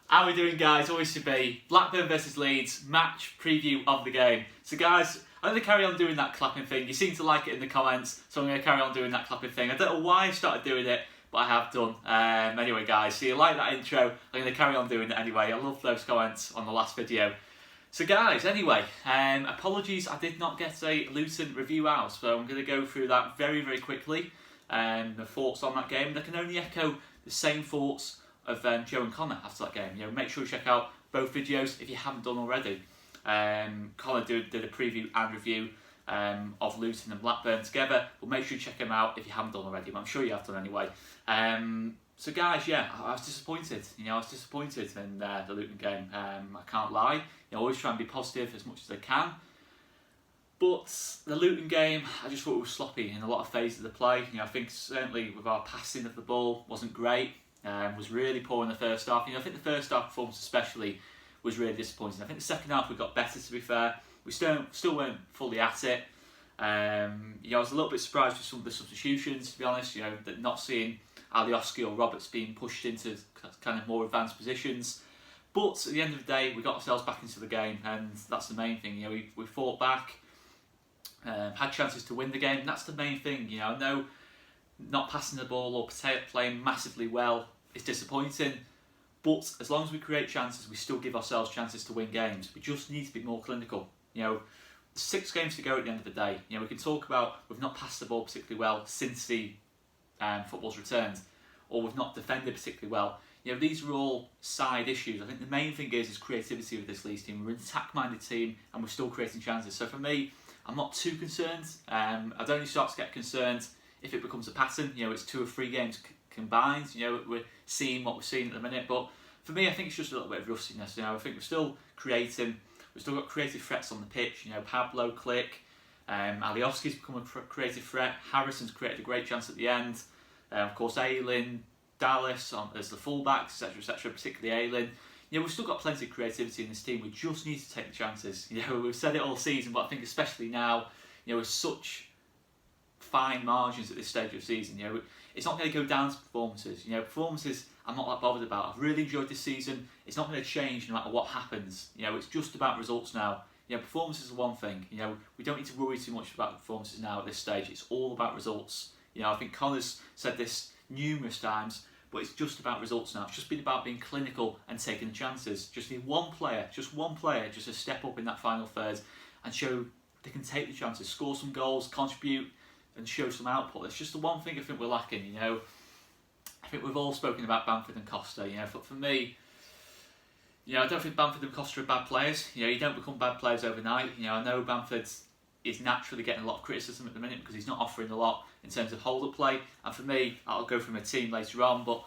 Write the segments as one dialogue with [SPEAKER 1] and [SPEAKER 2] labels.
[SPEAKER 1] How are we doing, guys? Always to be Blackburn versus Leeds match preview of the game. So guys, I'm going to carry on doing that clapping thing. You seem to like it in the comments, so I'm going to carry on doing that clapping thing. I don't know why I started doing it, but I have done. Anyway guys, so you like that intro, I'm going to carry on doing it anyway. I love those comments on the last video. So guys, anyway, apologies I did not get a Luton review out, so I'm going to go through that very, very quickly. The thoughts on that game, and I can only echo the same thoughts of Joe and Connor after that game. You know, make sure you check out both videos if you haven't done already. Connor did a preview and review of Luton and Blackburn together, but make sure you check them out if you haven't done already, but I'm sure you have done anyway. So guys, yeah, I was disappointed. You know, I was disappointed in the Luton game. I can't lie. You know, always try and be positive as much as I can. But the Luton game, I just thought it was sloppy in a lot of phases of the play. You know, I think certainly with our passing of the ball wasn't great. Was really poor in the first half. You know, I think the first half performance especially was really disappointing. I think the second half we got better, to be fair. We still weren't fully at it. You know, I was a little bit surprised with some of the substitutions, to be honest. You know, that not seeing Alioski or Roberts being pushed into kind of more advanced positions. But at the end of the day, we got ourselves back into the game, and that's the main thing. You know, we fought back, had chances to win the game. And that's the main thing. You know, I know not passing the ball or playing massively well is disappointing, but as long as we create chances, we still give ourselves chances to win games. We just need to be more clinical. You know, 6 games to go at the end of the day. You know, we can talk about we've not passed the ball particularly well since the football's returned, or we've not defended particularly well. You know, these are all side issues. I think the main thing is creativity with this Leeds team. We're an attack-minded team, and we're still creating chances. So for me, I'm not too concerned. I'd only start to get concerned if it becomes a pattern. You know, it's 2 or 3 games combined. You know, we're seeing what we're seeing at the minute, but for me I think it's just a little bit of rustiness. You know, I think we're still creating, we've still got creative threats on the pitch. You know, Pablo, Click, Alioski's become a creative threat, Harrison's created a great chance at the end, of course Aylin, Dallas as the fullbacks, etc, etc, particularly Aylin. You know, we've still got plenty of creativity in this team. We just need to take the chances. You know, we've said it all season, but I think especially now, you know, with such fine margins at this stage of the season, you know, it's not going to go down to performances. You know, performances I'm not that bothered about. I've really enjoyed this season. It's not going to change no matter what happens. You know, it's just about results now. You know, performances are one thing. You know, we don't need to worry too much about performances now at this stage. It's all about results. You know, I think Connor's said this numerous times, but it's just about results now. It's just been about being clinical and taking the chances. Just need one player just to step up in that final third and show they can take the chances, score some goals, contribute, and show some output. It's just the one thing I think we're lacking. You know, I think we've all spoken about Bamford and Costa. You know, but for me, you know, I don't think Bamford and Costa are bad players. You know, you don't become bad players overnight. You know, I know Bamford is naturally getting a lot of criticism at the minute because he's not offering a lot in terms of hold-up play. And for me, I'll go from a team later on, but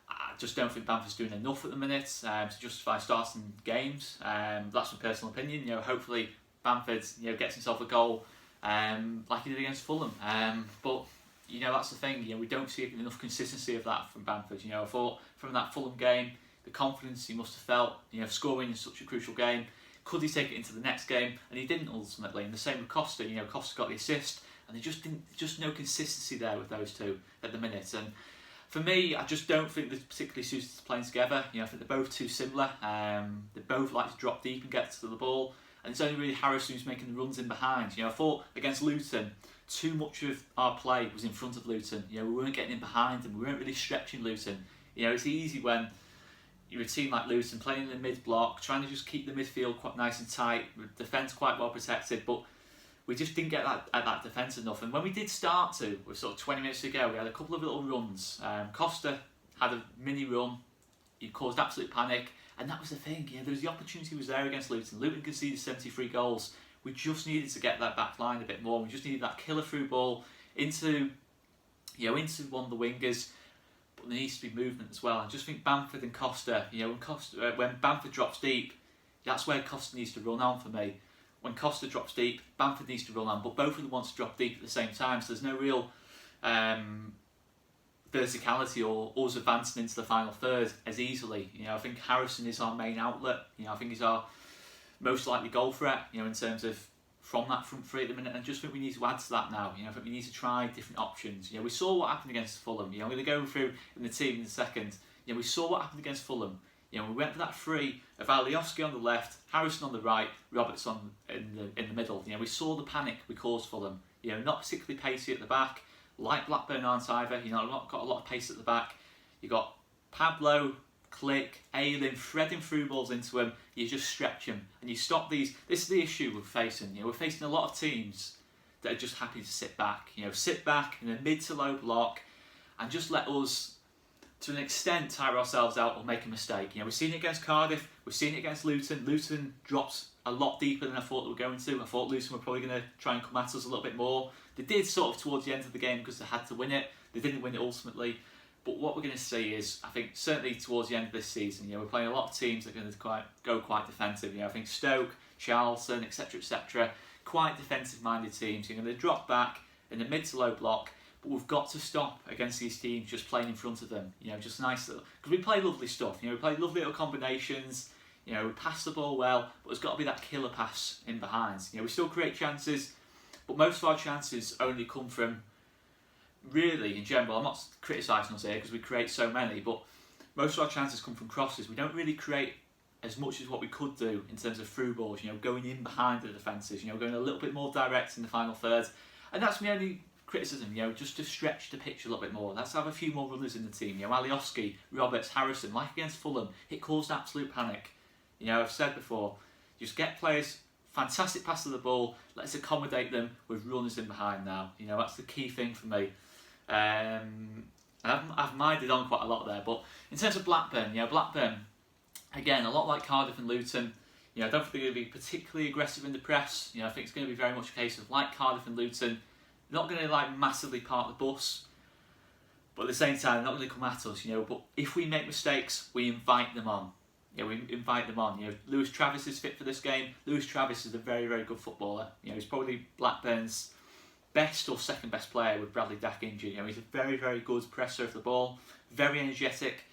[SPEAKER 1] I just don't think Bamford's doing enough at the minute to justify starting games. That's my personal opinion. You know, hopefully Bamford, you know, gets himself a goal like he did against Fulham. But you know, that's the thing. You know, we don't see enough consistency of that from Bamford. You know, I thought from that Fulham game, the confidence he must have felt, you know, scoring in such a crucial game. Could he take it into the next game? And he didn't ultimately. And the same with Costa. You know, Costa got the assist, and there just no consistency there with those two at the minute. And for me, I just don't think they're particularly suited to playing together. You know, I think they're both too similar. They both like to drop deep and get to the ball. And it's only really Harrison who's making the runs in behind. You know, I thought against Luton, too much of our play was in front of Luton. You know, we weren't getting in behind them. We weren't really stretching Luton. You know, it's easy when you're a team like Luton playing in the mid-block, trying to just keep the midfield quite nice and tight, defence quite well protected, but we just didn't get that defence enough. And when we did start to, with sort of 20 minutes to go, we had a couple of little runs. Costa had a mini run. He caused absolute panic. And that was the thing, you know, the opportunity was there against Luton. Luton conceded 73 goals. We just needed to get that back line a bit more. We just needed that killer through ball into one of the wingers. But there needs to be movement as well. I just think Bamford and Costa, you know, when Bamford drops deep, that's where Costa needs to run on for me. When Costa drops deep, Bamford needs to run on, but both of them want to drop deep at the same time. So there's no real verticality or us advancing into the final third as easily. You know, I think Harrison is our main outlet. You know, I think he's our most likely goal threat, you know, in terms of from that front three at the minute, and I just think we need to add to that now. You know, I think we need to try different options. You know, we saw what happened against Fulham. You know, I'm going to go through in the team in a second. You know, we saw what happened against Fulham. You know, we went for that three of Alioski on the left, Harrison on the right, Roberts in the middle. You know, we saw the panic we caused for them. You know, not particularly pacey at the back, like Blackburn aren't either. You know, not got a lot of pace at the back. You got Pablo, Click, Ayling threading through balls into him. You just stretch him and you stop these. This is the issue we're facing. You know, we're facing a lot of teams that are just happy to sit back. You know, sit back in a mid to low block and just let us, to an extent, tire ourselves out or make a mistake. You know, we've seen it against Cardiff, we've seen it against Luton. Luton drops a lot deeper than I thought they were going to. I thought Luton were probably going to try and come at us a little bit more. They did sort of towards the end of the game because they had to win it. They didn't win it ultimately. But what we're going to see is, I think, certainly towards the end of this season, you know, we're playing a lot of teams that are going to go quite defensive. You know, I think Stoke, Charlton, etc., quite defensive-minded teams. You're going to drop back in the mid to low block, but we've got to stop against these teams just playing in front of them. You know, just nice little, because we play lovely stuff. You know, we play lovely little combinations. You know, we pass the ball well, but there's got to be that killer pass in behind. You know, we still create chances, but most of our chances only come from, really, in general, I'm not criticising us here because we create so many, but most of our chances come from crosses. We don't really create as much as what we could do in terms of through balls, you know, going in behind the defences, you know, going a little bit more direct in the final third. And that's my only criticism, you know, just to stretch the pitch a little bit more. Let's have a few more runners in the team. You know, Alioski, Roberts, Harrison, like against Fulham, it caused absolute panic. You know, I've said before, just get players, fantastic pass of the ball, let's accommodate them with runners in behind now. You know, that's the key thing for me. I've minded on quite a lot there, but in terms of Blackburn, you know, Blackburn, again, a lot like Cardiff and Luton, you know, I don't think they're going to be particularly aggressive in the press. You know, I think it's going to be very much a case of, like Cardiff and Luton, not going to like massively park the bus, but at the same time, not going to come at us, you know, but if we make mistakes, we invite them on. You know, we invite them on. You know, Lewis Travis is fit for this game. Lewis Travis is a very, very good footballer. You know, he's probably Blackburn's best or second best player with Bradley Dack injured. You know, he's a very, very good presser of the ball, very energetic,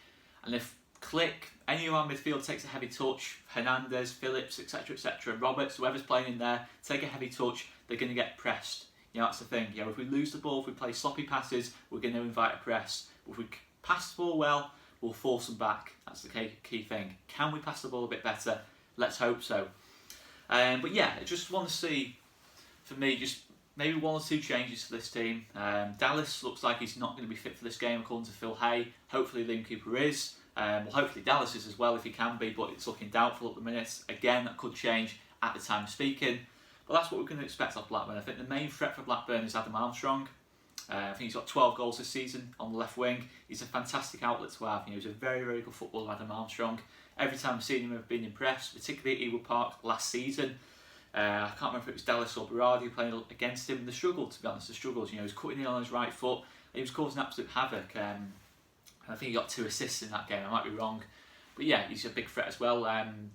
[SPEAKER 1] and if Click, any of our midfield takes a heavy touch, Hernandez, Phillips, etc., Roberts, whoever's playing in there, take a heavy touch, they're going to get pressed. You know, that's the thing. You know, if we lose the ball, if we play sloppy passes, we're going to invite a press. But if we pass the ball well, we'll force them back. That's the key thing. Can we pass the ball a bit better? Let's hope so. But yeah, I just want to see, for me, just maybe one or two changes to this team. Dallas looks like he's not going to be fit for this game according to Phil Hay. Hopefully Liam Cooper is. Well, hopefully Dallas is as well if he can be, but it's looking doubtful at the minute. Again, that could change at the time of speaking. But that's what we're going to expect off Blackburn. I think the main threat for Blackburn is Adam Armstrong. I think he's got 12 goals this season on the left wing. He's a fantastic outlet to have. You know, he's a very, very good footballer, Adam Armstrong. Every time I've seen him, I've been impressed, particularly at Ewood Park last season. I can't remember if it was Dallas or Berardi playing against him. They struggled, to be honest, the struggles. You know, he was cutting in on his right foot. And he was causing absolute havoc. I think he got 2 assists in that game. I might be wrong. But yeah, he's a big threat as well.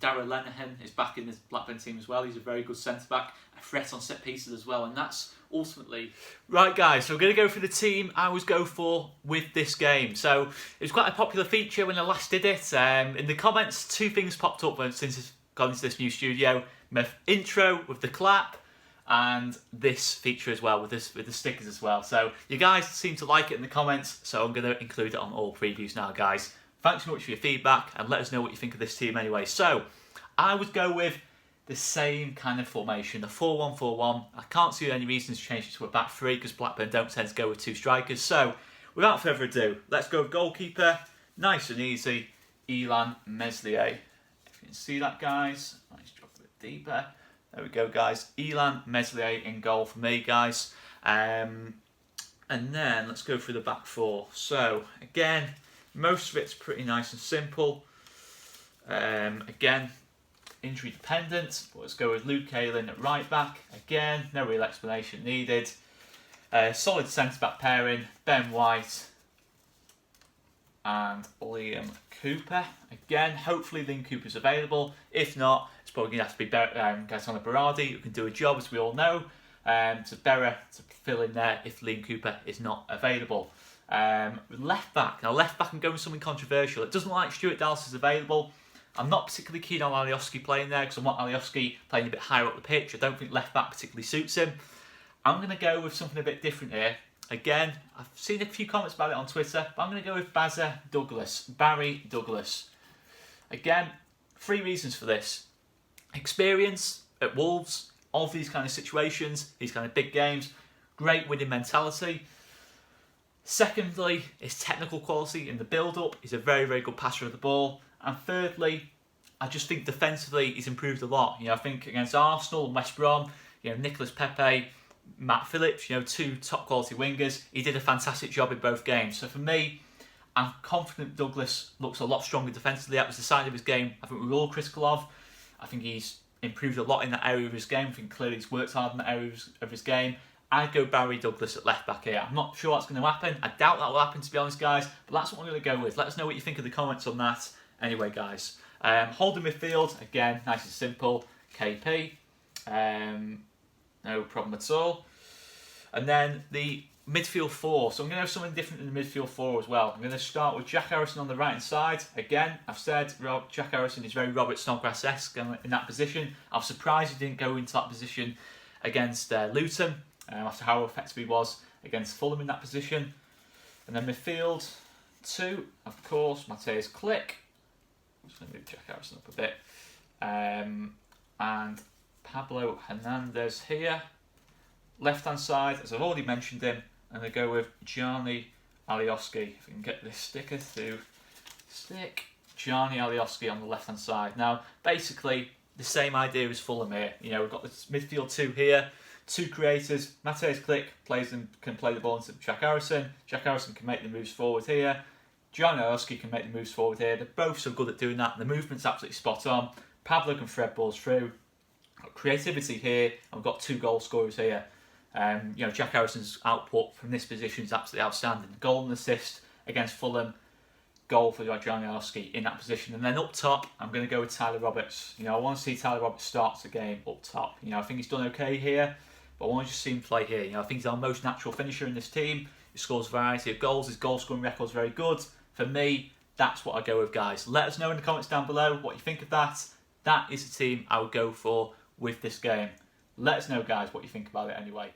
[SPEAKER 1] Darragh Lenihan is back in the Blackburn team as well. He's a very good centre-back, a threat on set pieces as well. And that's ultimately... Right, guys, so we're going to go for the team I always go for with this game. So it was quite a popular feature when I last did it. In the comments, 2 things popped up since I've gone into this new studio. My intro with the clap, and this feature as well with the stickers as well. So you guys seem to like it in the comments, so I'm going to include it on all previews now, guys. Thanks so much for your feedback, and let us know what you think of this team anyway. So I would go with the same kind of formation, the 4-1-4-1. I can't see any reason to change it to a back 3 because Blackburn don't tend to go with 2 strikers. So without further ado, let's go with goalkeeper. Nice and easy, Ilan Meslier. If you can see that, guys. Nice drop a bit deeper. There we go, guys. Ilan Meslier in goal for me, guys. And then let's go through the back 4. So again, most of it's pretty nice and simple. Again, injury dependent, but let's go with Luke Ayling at right back. Again, no real explanation needed. Solid centre-back pairing, Ben White and Liam Cooper. Again, hopefully Liam Cooper's available. If not, it's probably going to have to be Gaetano Berardi, who can do a job, as we all know. To fill in there if Liam Cooper is not available. Left back. Now, left back, I'm going with something controversial. It doesn't look like Stuart Dallas is available. I'm not particularly keen on Alioski playing there because I want Alioski playing a bit higher up the pitch. I don't think left back particularly suits him. I'm going to go with something a bit different here. Again, I've seen a few comments about it on Twitter, but I'm going to go with Barry Douglas. Again, 3 reasons for this. Experience at Wolves of these kind of situations, these kind of big games, great winning mentality. Secondly, his technical quality in the build-up. He's a very, very good passer of the ball. And thirdly, I just think defensively he's improved a lot. I think against Arsenal and West Brom, Nicolas Pepe, Matt Phillips, 2 top quality wingers. He did a fantastic job in both games. So for me, I'm confident Douglas looks a lot stronger defensively. That was the side of his game I think we were all critical of. I think he's improved a lot in that area of his game. I think clearly he's worked hard in that area of his game. I'd go Barry Douglas at left back here. I'm not sure that's going to happen. I doubt that will happen, to be honest, guys. But that's what I'm going to go with. Let us know what you think in the comments on that. Anyway, guys. Holding midfield, again, nice and simple. KP. No problem at all. And then the midfield 4. So I'm going to have something different in the midfield 4 as well. I'm going to start with Jack Harrison on the right hand side. Again, I've said Jack Harrison is very Robert Snodgrass-esque in that position. I was surprised he didn't go into that position against Luton, after how effective he was against Fulham in that position. And then midfield 2, of course, Mateus Click. I'm just going to move Jack Harrison up a bit. And Pablo Hernandez here. Left hand side, as I've already mentioned him, I'm going to go with Gianni Alioski. If we can get this sticker to stick. Gianni Alioski on the left hand side. Now, basically, the same idea as Fulham here. We've got this midfield 2 here. 2 creators. Mateus Click can play the ball into Jack Harrison. Jack Harrison can make the moves forward here. Gianni Alioski can make the moves forward here. They're both so good at doing that. The movement's absolutely spot on. Pablo can thread balls through. Got creativity here. And we've got 2 goal scorers here. Jack Harrison's output from this position is absolutely outstanding. Goal and assist against Fulham. Goal for Gianni Alioski in that position. And then up top, I'm going to go with Tyler Roberts. I want to see Tyler Roberts start the game up top. I think he's done okay here, but I want to just see him play here. I think he's our most natural finisher in this team. He scores a variety of goals. His goal scoring record's very good. For me, that's what I go with, guys. Let us know in the comments down below what you think of that. That is the team I would go for with this game. Let us know, guys, what you think about it anyway.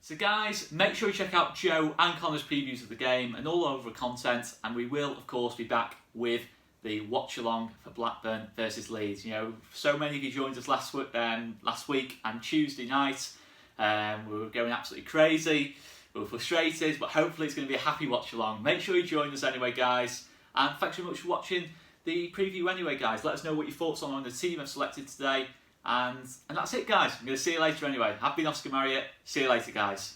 [SPEAKER 1] So guys, make sure you check out Joe and Connor's previews of the game and all over content, and we will of course be back with the watch along for Blackburn versus Leeds. So many of you joined us last week and Tuesday night. We were going absolutely crazy, we were frustrated, but hopefully it's going to be a happy watch along. Make sure you join us anyway, guys, and thanks very much for watching the preview anyway, guys. Let us know what your thoughts are on the team I've selected today. And that's it, guys. I'm going to see you later anyway. I've been Oscar Marriott. See you later, guys.